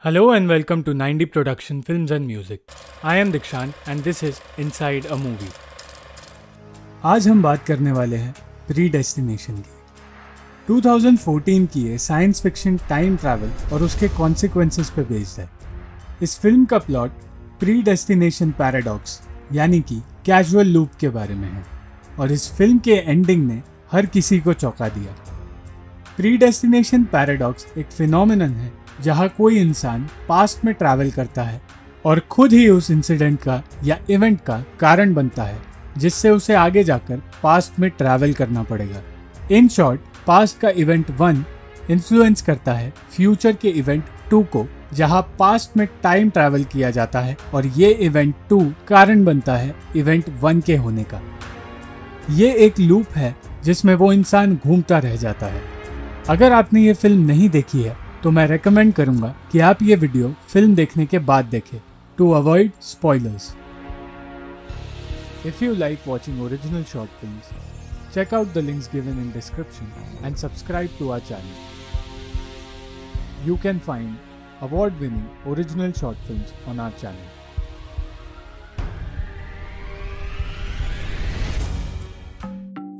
Hello and welcome to 90 Production Films and Music. I am Dikshant and this is Inside a Movie. आज हम बात करने वाले हैं प्रीडेस्टिनेशन की। 2014 की ये साइंस फिक्शन टाइम ट्रैवल और उसके कॉन्सिक्वेंसेस पे बेस्ड है। इस फिल्म का प्लॉट प्रीडेस्टिनेशन पैराडॉक्स यानी कि कैजुअल लूप के बारे में है और इस फिल्म के एंडिंग ने हर किसी को चौंका दिया। प्रीडेस्टिनेशन पैराडॉक्स एक फिनोमिनन है जहां कोई इंसान पास्ट में ट्रैवल करता है और खुद ही उस इंसिडेंट का या इवेंट का कारण बनता है जिससे उसे आगे जाकर पास्ट में ट्रैवल करना पड़ेगा। इन शॉर्ट, पास्ट का इवेंट 1 इन्फ्लुएंस करता है फ्यूचर के इवेंट 2 को, जहां पास्ट में टाइम ट्रैवल किया जाता है और ये इवेंट 2 कारण बनता है इवेंट 1 के होने का। ये एक लूप है जिसमें वो इंसान घूमता रह जाता है। अगर आपने ये फिल्म नहीं देखी है तो मैं रेकमेंड करूंगा कि आप ये वीडियो फिल्म देखने के बाद देखें to avoid spoilers. If you like watching original short films, check out the links given in description and subscribe to our channel. You can find award-winning original short films on our channel.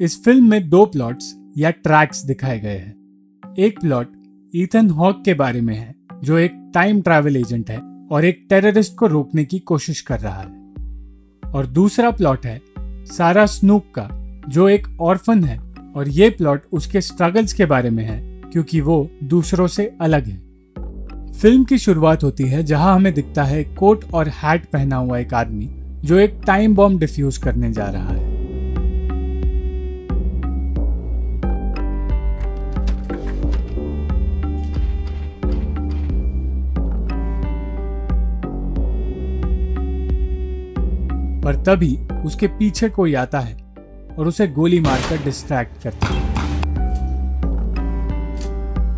इस film में 2 plots या tracks दिखाए गए हैं। एक plot Ethan hoc के बारे में है जो एक टाइम ट्रैवल एजेंट है और एक टेररिस्ट को रोकने की कोशिश कर रहा है, और दूसरा प्लॉट है सारा स्नूक का जो एक ऑर्फन है और ये प्लॉट उसके स्ट्रगल्स के बारे में है क्योंकि वो दूसरों से अलग है। फिल्म की शुरुआत होती है जहां हमें दिखता है कोट और हैट पहना हुआ एक आदमी जो एक टाइम बॉम्ब डिफ्यूज करने जा रहा है। पर तभी उसके पीछे कोई आता है और उसे गोली मारकर डिस्ट्रैक्ट करता है,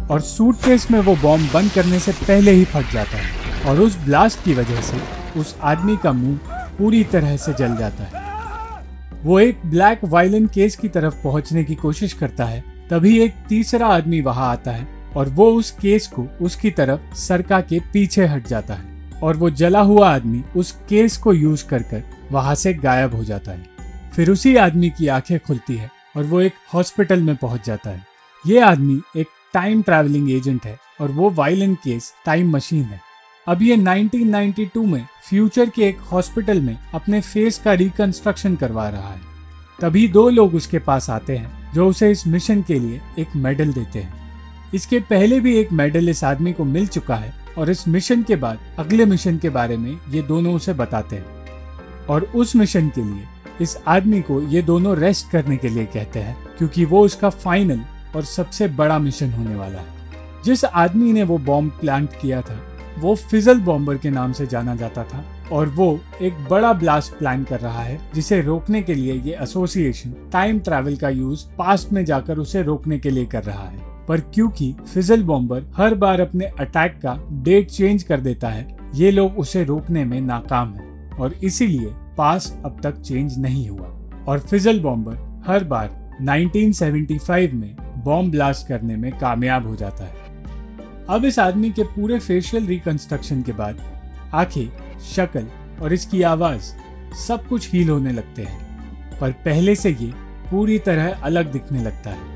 और सूटकेस में वो बॉम्ब बंद करने से पहले ही फट जाता है और उस ब्लास्ट की वजह से उस आदमी का मुंह पूरी तरह से जल जाता है। वो एक ब्लैक वायलिन केस की तरफ पहुंचने की कोशिश करता है, तभी एक तीसरा आदमी वहां आता है और वो उस केस को उसकी तरफ सरका के पीछे हट जाता है और वो जला हुआ आदमी उस केस को यूज कर वहां से गायब हो जाता है। फिर उसी आदमी की आंखें खुलती है और वो एक हॉस्पिटल में पहुंच जाता है। ये आदमी एक टाइम ट्रैवलिंग एजेंट है और वो वायलिन केस टाइम मशीन है। अब ये 1992 में फ्यूचर के एक हॉस्पिटल में अपने फेस का रिकंस्ट्रक्शन करवा रहा है। तभी 2 लोग उसके पास आते हैं जो उसे इस मिशन के लिए एक मेडल देते हैं। इसके पहले भी एक मेडल इस आदमी को मिल चुका है और इस मिशन के बाद अगले मिशन के बारे में ये दोनों उसे बताते हैं, और उस मिशन के लिए इस आदमी को ये दोनों रेस्ट करने के लिए कहते हैं क्योंकि वो उसका फाइनल और सबसे बड़ा मिशन होने वाला है। जिस आदमी ने वो बॉम्ब प्लांट किया था वो फिजल बॉम्बर के नाम से जाना जाता था और वो एक बड़ा ब्लास्ट प्लान कर रहा है जिसे रोकने के लिए ये एसोसिएशन टाइम ट्रैवल का यूज पास्ट में जाकर उसे रोकने के लिए कर रहा है। पर क्योंकि फिजल बॉम्बर हर बार अपने अटैक का डेट चेंज कर देता है, ये लोग उसे रोकने में नाकाम हैं और इसीलिए पास अब तक चेंज नहीं हुआ और फिजल बॉम्बर हर बार 1975 में बॉम्ब ब्लास्ट करने में कामयाब हो जाता है। अब इस आदमी के पूरे फेशियल रिकंस्ट्रक्शन के बाद आंखें, शक्ल और इसकी आवाज सब कुछ हील होने लगते हैं, पर पहले से ये पूरी तरह अलग दिखने लगता है।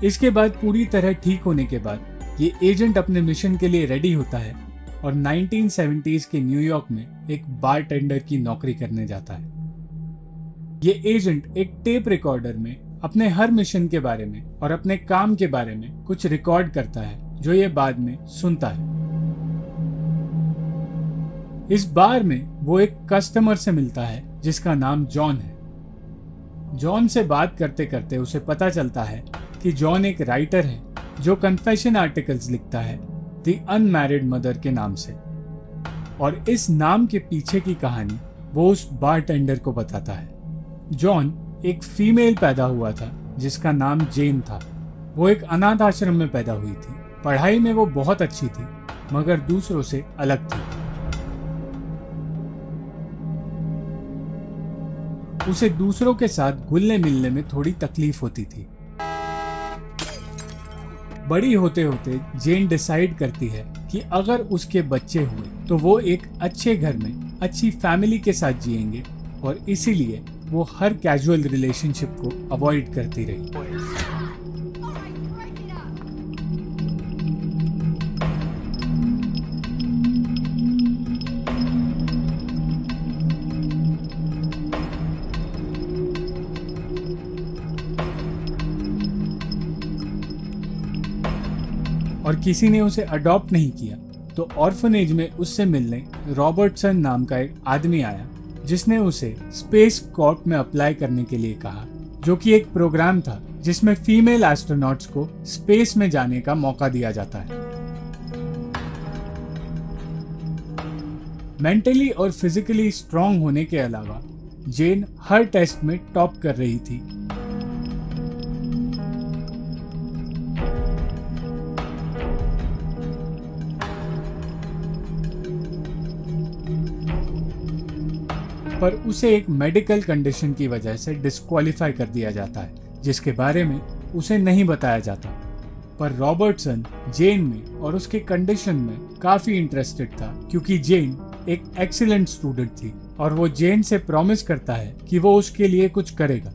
इसके बाद पूरी तरह ठीक होने के बाद ये एजेंट अपने मिशन के लिए रेडी होता है और 1970s के न्यूयॉर्क में एक बारटेंडर की नौकरी करने जाता है। ये एजेंट एक टेप रिकॉर्डर में अपने हर मिशन के बारे में और अपने काम के बारे में कुछ रिकॉर्ड करता है जो ये बाद में सुनता है। इस बार में वो एक कस्टमर से मिलता है जिसका नाम जॉन है। जॉन से बात करते करते उसे पता चलता है कि जॉन एक राइटर है जो कन्फेशन आर्टिकल्स लिखता है द अनमैरिड मदर के नाम से, और इस नाम के पीछे की कहानी वो उस बारटेंडर को बताता है। जॉन एक फीमेल पैदा हुआ था जिसका नाम जेन था। वो एक अनाथ आश्रम में पैदा हुई थी। पढ़ाई में वो बहुत अच्छी थी मगर दूसरों से अलग थी। उसे दूसरों के साथ घुलने मिलने में थोड़ी तकलीफ होती थी। बड़ी होते होते जेन डिसाइड करती है कि अगर उसके बच्चे हुए तो वो एक अच्छे घर में अच्छी फैमिली के साथ जिएंगे, और इसीलिए वो हर कैजुअल रिलेशनशिप को अवॉइड करती रही। और किसी ने उसे अडॉप्ट नहीं किया, तो ऑर्फनेज में उससे मिलने रॉबर्टसन नाम का एक आदमी आया, जिसने उसे स्पेस कॉर्प में अप्लाई करने के लिए कहा, जो कि एक प्रोग्राम था जिसमें फीमेल एस्ट्रोनॉट्स को स्पेस में जाने का मौका दिया जाता है। मेंटली और फिजिकली स्ट्रांग होने के अलावा जेन हर टेस्ट में टॉप कर रही थी। पर उसे एक मेडिकल कंडीशन की वजह से डिस्क्वालीफाई कर दिया जाता है, जिसके बारे में उसे नहीं बताया जाता। पर रॉबर्टसन जेन में और उसके कंडीशन में काफी इंटरेस्टेड था, क्योंकि जेन एक एक्सीलेंट स्टूडेंट थी और वो जेन से प्रॉमिस करता है कि वो उसके लिए कुछ करेगा।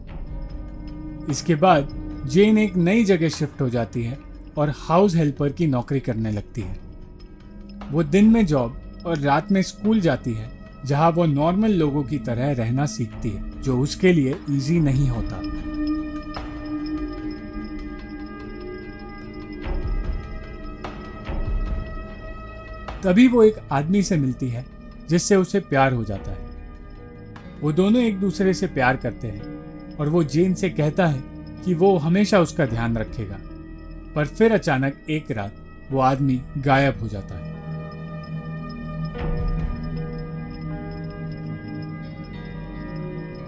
इसके बाद जेन एक नई जगह शिफ्ट हो जाती है और हाउस हेल्पर की नौकरी करने लगती है। वो दिन में जॉब और रात में स्कूल जाती है, जहां वो नॉर्मल लोगों की तरह रहना सीखती है, जो उसके लिए इजी नहीं होता। तभी वो एक आदमी से मिलती है जिससे उसे प्यार हो जाता है। वो दोनों एक दूसरे से प्यार करते हैं और वो जेन से कहता है कि वो हमेशा उसका ध्यान रखेगा। पर फिर अचानक एक रात वो आदमी गायब हो जाता है।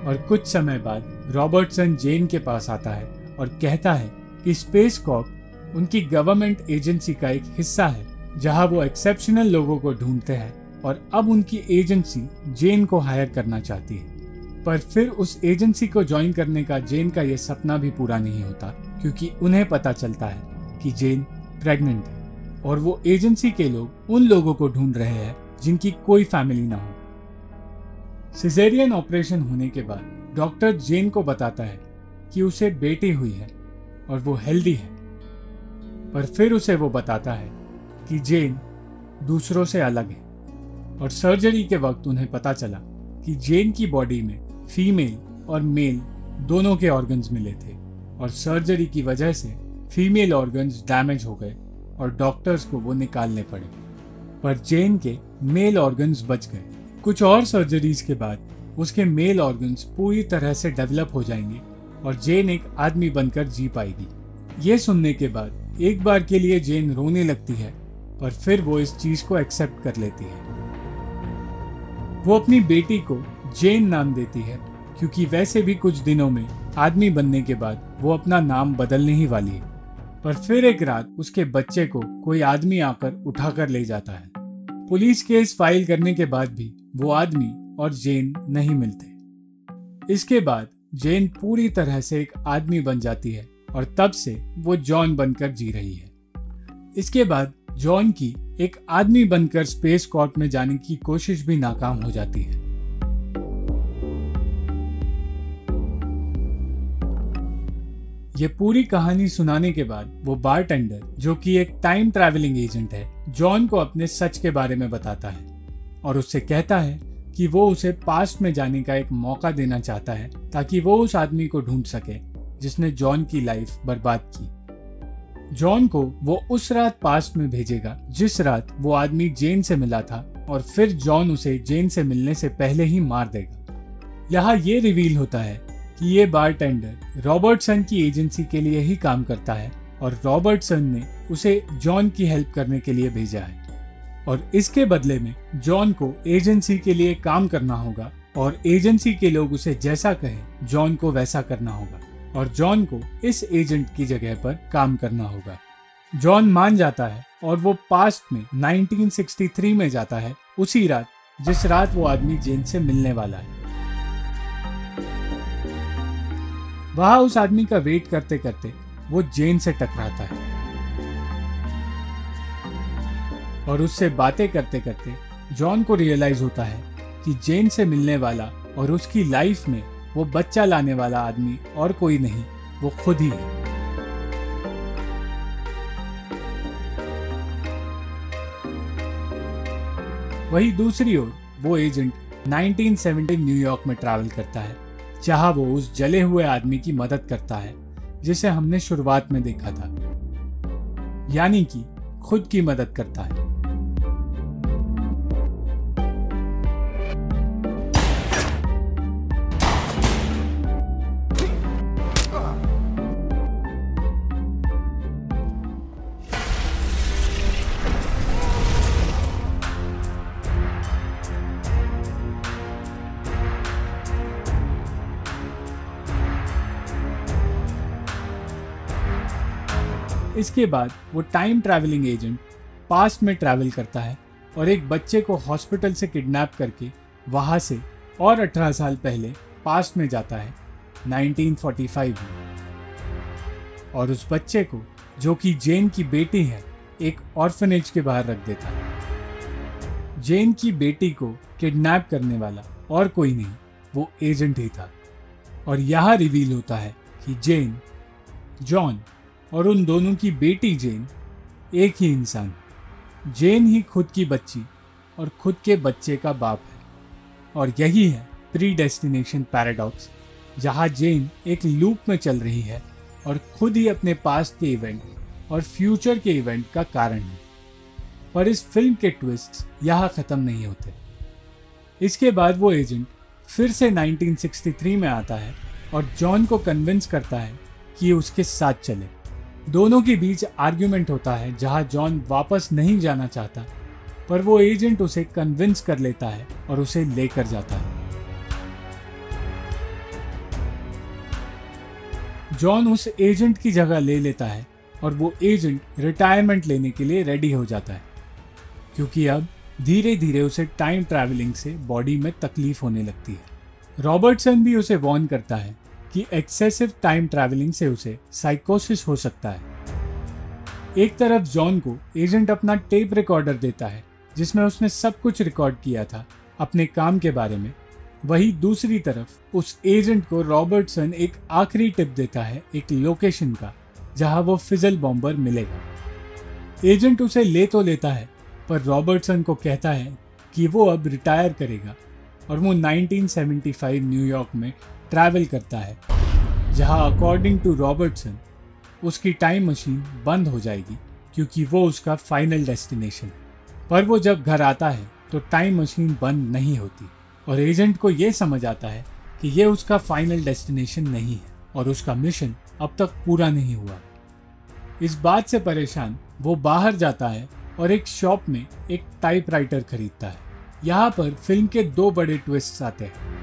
और कुछ समय बाद रॉबर्टसन जेन के पास आता है और कहता है कि स्पेस कॉर्प उनकी गवर्नमेंट एजेंसी का एक हिस्सा है, जहां वो एक्सेप्शनल लोगों को ढूंढते हैं, और अब उनकी एजेंसी जेन को हायर करना चाहती है। पर फिर उस एजेंसी को ज्वाइन करने का जेन का ये सपना भी पूरा नहीं होता, क्योंकि उन्हें पता चलता है कि जेन प्रेग्नेंट है और वो एजेंसी के लोग उन लोगों को ढूंढ रहे हैं जिनकी कोई फैमिली ना हो। सिजेरियन ऑपरेशन होने के बाद डॉक्टर जेन को बताता है कि उसे बेटी हुई है और वो हेल्दी है, पर फिर उसे वो बताता है कि जेन दूसरों से अलग है। और सर्जरी के वक्त उन्हें पता चला कि जेन की बॉडी में फीमेल और मेल दोनों के ऑर्गन्स मिले थे, और सर्जरी की वजह से फीमेल ऑर्गन्स डैमेज हो गए और डॉक्टर्स को वो निकालने पड़े। पर जेन के मेल ऑर्गन्स बच गए। कुछ और सर्जरीज के बाद उसके मेल ऑर्गन्स पूरी तरह से डेवलप हो जाएंगे और जेन एक आदमी बनकर जी पाएगी। ये सुनने के बाद एक बार के लिए जेन रोने लगती है, पर फिर वो इस चीज को एक्सेप्ट कर लेती है। वो अपनी बेटी को जेन नाम देती है, क्योंकि वैसे भी कुछ दिनों में आदमी बनने के बाद वो अपना नाम बदलने ही वाली है। पर फिर एक रात उसके बच्चे को कोई आदमी आकर उठाकर ले जाता है। पुलिस केस फाइल करने के बाद भी वो आदमी और जेन नहीं मिलते। इसके बाद जेन पूरी तरह से एक आदमी बन जाती है और तब से वो जॉन बनकर जी रही है। इसके बाद जॉन की एक आदमी बनकर स्पेस कॉर्प में जाने की कोशिश भी नाकाम हो जाती है। ये पूरी कहानी सुनाने के बाद वो बारटेंडर, जो कि एक टाइम ट्रैवलिंग एजेंट है, जॉन को अपने सच के बारे में बताता है और उससे कहता है कि वो उसे पास्ट में जाने का एक मौका देना चाहता है, ताकि वो उस आदमी को ढूंढ सके जिसने जॉन की लाइफ बर्बाद की। जॉन को वो उस रात पास्ट में भेजेगा जिस रात वो आदमी जेन से मिला था, और फिर जॉन उसे जेन से मिलने से पहले ही मार देगा। यहाँ ये रिवील होता है कि ये बारटेंडर रॉबर्टसन की एजेंसी के लिए ही काम करता है और रॉबर्टसन ने उसे जॉन की हेल्प करने के लिए भेजा है, और इसके बदले में जॉन को एजेंसी के लिए काम करना होगा और एजेंसी के लोग उसे जैसा कहे जॉन को वैसा करना होगा, और जॉन को इस एजेंट की जगह पर काम करना होगा। जॉन मान जाता है और वो पास्ट में 1963 में जाता है, उसी रात जिस रात वो आदमी जेन से मिलने वाला है। वहां उस आदमी का वेट करते करते वो जेन से टकराता है। और उससे बातें करते करते जॉन को रियलाइज होता है कि जेन से मिलने वाला और उसकी लाइफ में वो बच्चा लाने वाला आदमी और कोई नहीं, वो खुद ही है। वहीं दूसरी ओर वो एजेंट 1970 न्यूयॉर्क में ट्रैवल करता है, जहां वो उस जले हुए आदमी की मदद करता है जिसे हमने शुरुआत में देखा था, यानी कि खुद की मदद करता है। इसके बाद वो टाइम ट्रैवलिंग एजेंट पास्ट में ट्रैवल करता है और एक बच्चे को हॉस्पिटल से किडनैप करके वहां से और 18 साल पहले पास्ट में जाता है 1945 में, और उस बच्चे को, जो कि जेन की बेटी है, एक ऑर्फनेज के बाहर रख देता है। जेन की बेटी को किडनैप करने वाला और कोई नहीं, वो एजेंट ही था। और यहाँ रिवील होता है कि जेन, जॉन और उन दोनों की बेटी जेन एक ही इंसान है। जेन ही खुद की बच्ची और खुद के बच्चे का बाप है। और यही है प्रीडेस्टिनेशन पैराडॉक्स, जहां जेन एक लूप में चल रही है और खुद ही अपने पास्ट के इवेंट और फ्यूचर के इवेंट का कारण है। पर इस फिल्म के ट्विस्ट्स यहाँ खत्म नहीं होते। इसके बाद वो एजेंट फिर से 1963 में आता है और जॉन को कन्विंस करता है कि उसके साथ चले। दोनों के बीच आर्ग्यूमेंट होता है, जहां जॉन वापस नहीं जाना चाहता, पर वो एजेंट उसे कन्विंस कर लेता है और उसे लेकर जाता है। जॉन उस एजेंट की जगह ले लेता है और वो एजेंट रिटायरमेंट लेने के लिए रेडी हो जाता है, क्योंकि अब धीरे धीरे उसे टाइम ट्रैवलिंग से बॉडी में तकलीफ होने लगती है। रॉबर्टसन भी उसे वार्न करता है कि एक्सेसिव टाइम ट्रैवलिंग से उसे साइकोसिस हो सकता है। एक तरफ जॉन को एजेंट अपना टेप रिकॉर्डर देता है, जिसमें उसने सब कुछ रिकॉर्ड किया था अपने काम के बारे में। वहीं दूसरी तरफ उस एजेंट को रॉबर्टसन एक आखिरी टिप देता है, एक लोकेशन का, जहां वो फिजल बॉम्बर मिलेगा। एजेंट उसे ले तो लेता है, पर रॉबर्टसन को कहता है कि वो अब रिटायर करेगा और वो 1975 न्यूयॉर्क में ट्रैवल करता है, जहां अकॉर्डिंग टू रॉबर्टसन उसकी टाइम मशीन बंद हो जाएगी, क्योंकि वो उसका फाइनल डेस्टिनेशन है। पर वो जब घर आता है तो टाइम मशीन बंद नहीं होती और एजेंट को ये समझ आता है कि ये उसका फाइनल डेस्टिनेशन नहीं है और उसका मिशन अब तक पूरा नहीं हुआ। इस बात से परेशान वो बाहर जाता है और एक शॉप में एक टाइपराइटर खरीदता है। यहाँ पर फिल्म के दो बड़े ट्विस्ट आते हैं।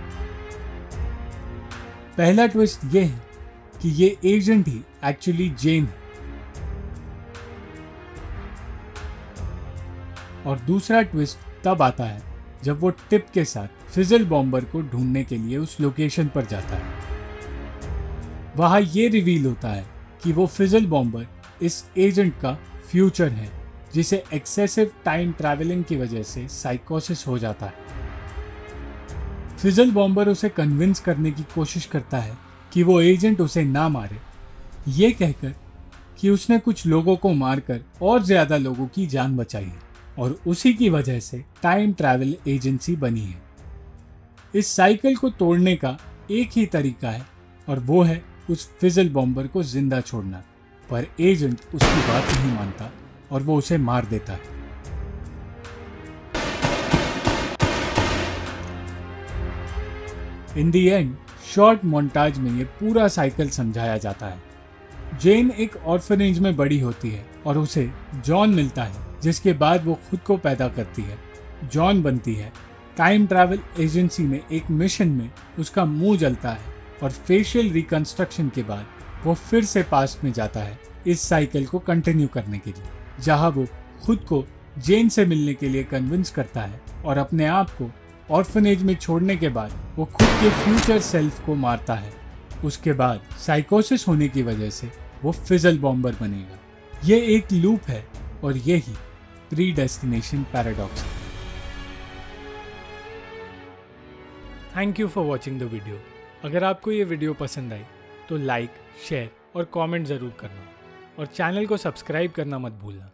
पहला ट्विस्ट ये है कि ये एजेंट ही एक्चुअली जेन है, और दूसरा ट्विस्ट तब आता है जब वो टिप के साथ फिजल बॉम्बर को ढूंढने के लिए उस लोकेशन पर जाता है। वहां ये रिवील होता है कि वो फिजल बॉम्बर इस एजेंट का फ्यूचर है, जिसे एक्सेसिव टाइम ट्रैवलिंग की वजह से साइकोसिस हो जाता है। फिजल बॉम्बर उसे कन्विंस करने की कोशिश करता है कि वो एजेंट उसे ना मारे, ये कहकर कि उसने कुछ लोगों को मारकर और ज्यादा लोगों की जान बचाई है और उसी की वजह से टाइम ट्रैवल एजेंसी बनी है। इस साइकिल को तोड़ने का एक ही तरीका है और वो है उस फिजल बॉम्बर को जिंदा छोड़ना, पर एजेंट उसकी बात नहीं मानता और वो उसे मार देता है। इन दी एंड शॉर्ट मोन्टाज में ये पूरा साइकिल समझाया जाता है। जेन एक ऑर्फनेज में बड़ी होती है और उसे जॉन मिलता है, जिसके बाद वो खुद को पैदा करती है, जॉन बनती है। टाइम ट्रैवल एजेंसी में एक मिशन में उसका मुंह जलता है और फेशियल रिकंस्ट्रक्शन के बाद वो फिर से पास्ट में जाता है इस साइकिल को कंटिन्यू करने के लिए, जहां वो खुद को जेन से मिलने के लिए कन्विंस करता है और अपने आप को ऑर्फनेज में छोड़ने के बाद वो खुद के फ्यूचर सेल्फ को मारता है। उसके बाद साइकोसिस होने की वजह से वो फिजल बॉम्बर बनेगा। ये एक लूप है और यही प्रीडेस्टिनेशन पैराडॉक्स है। Thank you for watching the video. अगर आपको ये वीडियो पसंद आई तो लाइक, शेयर और कमेंट ज़रूर करना और चैनल को सब्सक्राइब करना मत भूलना।